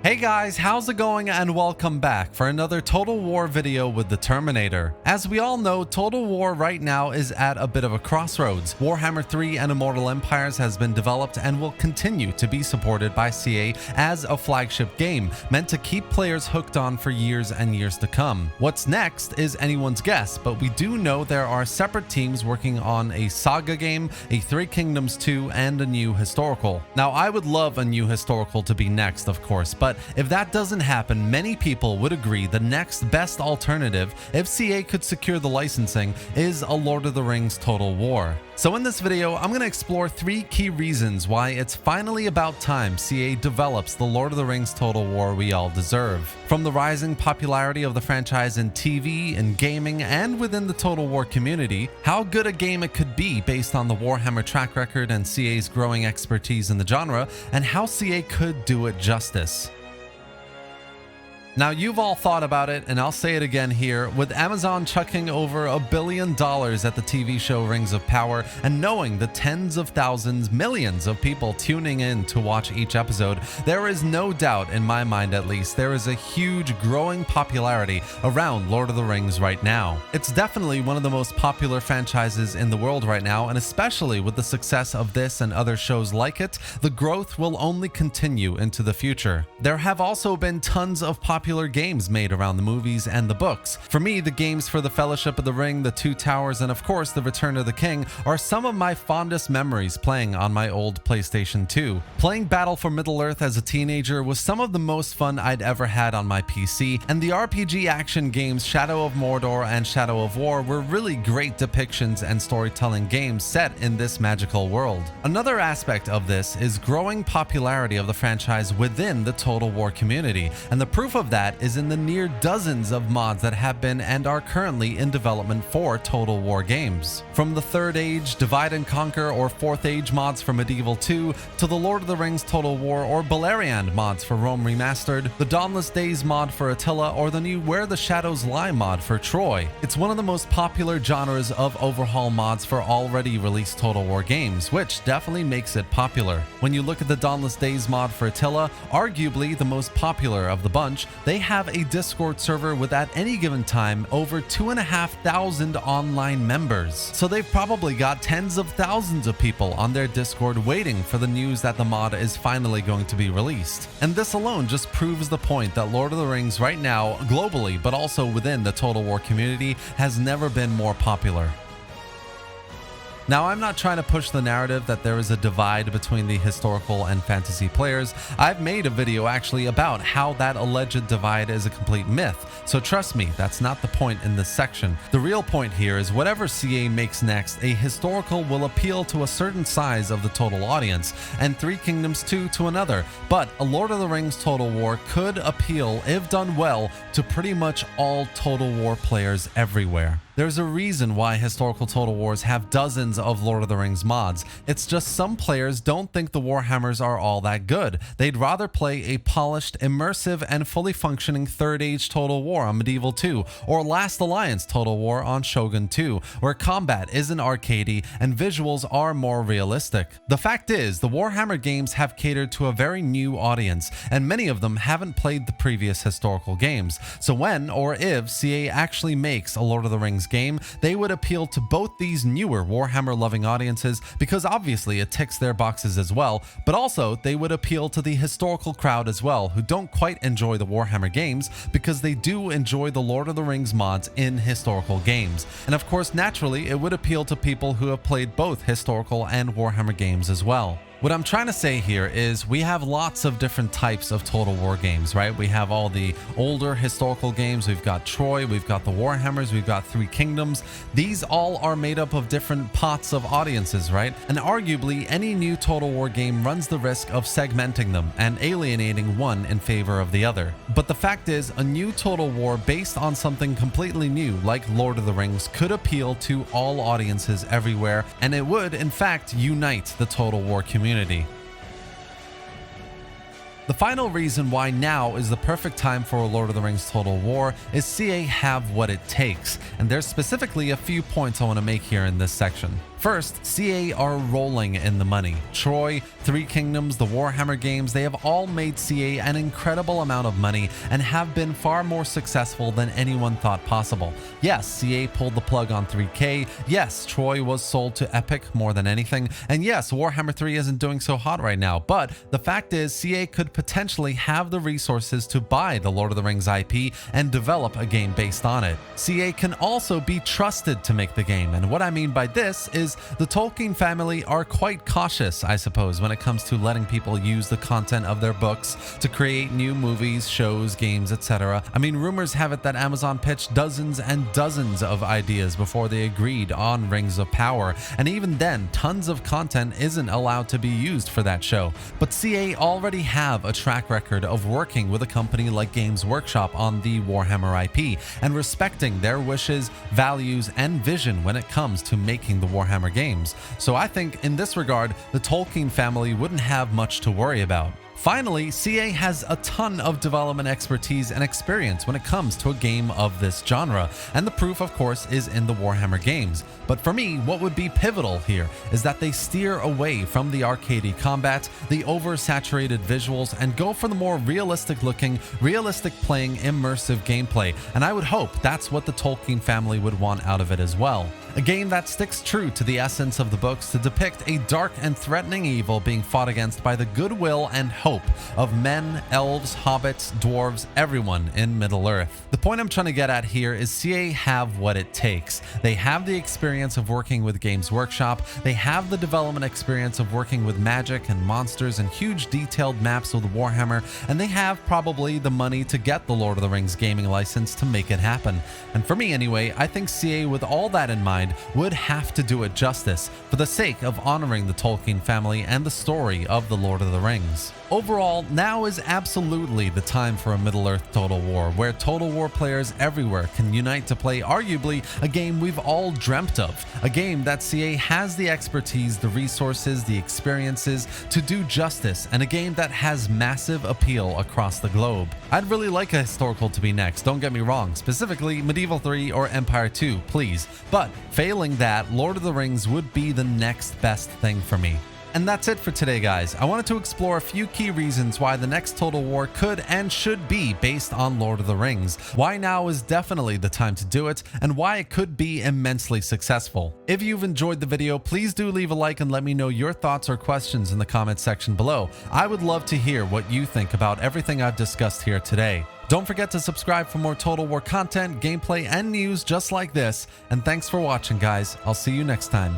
Hey guys, how's it going and welcome back for another Total War video with the Terminator. As we all know, Total War right now is at a bit of a crossroads. Warhammer 3 and Immortal Empires has been developed and will continue to be supported by CA as a flagship game, meant to keep players hooked on for years and years to come. What's next is anyone's guess, but we do know there are separate teams working on a Saga game, a Three Kingdoms 2, and a new historical. Now, I would love a new historical to be next, of course, but if that doesn't happen, many people would agree the next best alternative, if CA could secure the licensing, is a Lord of the Rings Total War. So in this video, I'm going to explore 3 key reasons why it's finally about time CA develops the Lord of the Rings Total War we all deserve. From the rising popularity of the franchise in TV, in gaming, and within the Total War community, how good a game it could be based on the Warhammer track record and CA's growing expertise in the genre, and how CA could do it justice. Now, you've all thought about it, and I'll say it again here. With Amazon chucking over $1 billion at the TV show Rings of Power, and knowing the tens of thousands, millions of people tuning in to watch each episode, there is no doubt, in my mind at least, there is a huge growing popularity around Lord of the Rings right now. It's definitely one of the most popular franchises in the world right now, and especially with the success of this and other shows like it, the growth will only continue into the future. There have also been tons of popular games made around the movies and the books. For me, the games for the Fellowship of the Ring, the Two Towers, and of course the Return of the King are some of my fondest memories playing on my old PlayStation 2. Playing Battle for Middle-earth as a teenager was some of the most fun I'd ever had on my PC, and the RPG action games Shadow of Mordor and Shadow of War were really great depictions and storytelling games set in this magical world. Another aspect of this is growing popularity of the franchise within the Total War community, and the proof of that is in the near dozens of mods that have been and are currently in development for Total War games. From the Third Age, Divide and Conquer, or Fourth Age mods for Medieval 2, to the Lord of the Rings Total War or Beleriand mods for Rome Remastered, the Dawnless Days mod for Attila, or the new Where the Shadows Lie mod for Troy. It's one of the most popular genres of overhaul mods for already released Total War games, which definitely makes it popular. When you look at the Dawnless Days mod for Attila, arguably the most popular of the bunch, they have a Discord server with at any given time over 2,500 online members. So they've probably got tens of thousands of people on their Discord waiting for the news that the mod is finally going to be released. And this alone just proves the point that Lord of the Rings right now, globally, but also within the Total War community, has never been more popular. Now, I'm not trying to push the narrative that there is a divide between the historical and fantasy players. I've made a video actually about how that alleged divide is a complete myth, so trust me, that's not the point in this section. The real point here is whatever CA makes next, a historical will appeal to a certain size of the total audience, and Three Kingdoms 2 to another, but a Lord of the Rings Total War could appeal, if done well, to pretty much all Total War players everywhere. There's a reason why historical Total Wars have dozens of Lord of the Rings mods. It's just some players don't think the Warhammers are all that good. They'd rather play a polished, immersive, and fully functioning Third Age Total War on Medieval 2, or Last Alliance Total War on Shogun 2, where combat isn't arcadey and visuals are more realistic. The fact is, the Warhammer games have catered to a very new audience, and many of them haven't played the previous historical games. So when, or if, CA actually makes a Lord of the Rings game, they would appeal to both these newer Warhammer loving audiences, because obviously it ticks their boxes as well, but also they would appeal to the historical crowd as well, who don't quite enjoy the Warhammer games, because they do enjoy the Lord of the Rings mods in historical games. And of course, naturally, it would appeal to people who have played both historical and Warhammer games as well. What I'm trying to say here is we have lots of different types of Total War games, right? We have all the older historical games. We've got Troy, we've got the Warhammers, we've got Three Kingdoms. These all are made up of different pots of audiences, right? And arguably, any new Total War game runs the risk of segmenting them and alienating one in favor of the other. But the fact is, a new Total War based on something completely new, like Lord of the Rings, could appeal to all audiences everywhere, and it would, in fact, unite the Total War community. The final reason why now is the perfect time for a Lord of the Rings Total War is CA have what it takes, and there's specifically a few points I want to make here in this section. First, CA are rolling in the money. Troy, Three Kingdoms, the Warhammer games, they have all made CA an incredible amount of money and have been far more successful than anyone thought possible. Yes, CA pulled the plug on 3K. Yes, Troy was sold to Epic more than anything. And yes, Warhammer 3 isn't doing so hot right now. But the fact is, CA could potentially have the resources to buy the Lord of the Rings IP and develop a game based on it. CA can also be trusted to make the game. And what I mean by this is the Tolkien family are quite cautious, I suppose, when it comes to letting people use the content of their books to create new movies, shows, games, etc. I mean, rumors have it that Amazon pitched dozens and dozens of ideas before they agreed on Rings of Power, and even then, tons of content isn't allowed to be used for that show. But CA already have a track record of working with a company like Games Workshop on the Warhammer IP and respecting their wishes, values, and vision when it comes to making the Warhammer games. So I think in this regard, the Tolkien family wouldn't have much to worry about. Finally, CA has a ton of development expertise and experience when it comes to a game of this genre, and the proof, of course, is in the Warhammer games. But for me, what would be pivotal here is that they steer away from the arcadey combat, the oversaturated visuals, and go for the more realistic looking, realistic playing, immersive gameplay, and I would hope that's what the Tolkien family would want out of it as well. A game that sticks true to the essence of the books to depict a dark and threatening evil being fought against by the goodwill and hope of men, elves, hobbits, dwarves, everyone in Middle-earth. The point I'm trying to get at here is CA have what it takes. They have the experience of working with Games Workshop, they have the development experience of working with magic and monsters and huge detailed maps with Warhammer, and they have probably the money to get the Lord of the Rings gaming license to make it happen. And for me anyway, I think CA, with all that in mind, would have to do it justice for the sake of honoring the Tolkien family and the story of the Lord of the Rings. Overall, now is absolutely the time for a Middle-earth Total War, where Total War players everywhere can unite to play arguably a game we've all dreamt of, a game that CA has the expertise, the resources, the experiences to do justice, and a game that has massive appeal across the globe. I'd really like a historical to be next, don't get me wrong, specifically Medieval 3 or Empire 2, please, but failing that, Lord of the Rings would be the next best thing for me. And that's it for today, guys. I wanted to explore a few key reasons why the next Total War could and should be based on Lord of the Rings, why now is definitely the time to do it, and why it could be immensely successful. If you've enjoyed the video, please do leave a like and let me know your thoughts or questions in the comment section below. I would love to hear what you think about everything I've discussed here today. Don't forget to subscribe for more Total War content, gameplay, and news just like this. And thanks for watching, guys. I'll see you next time.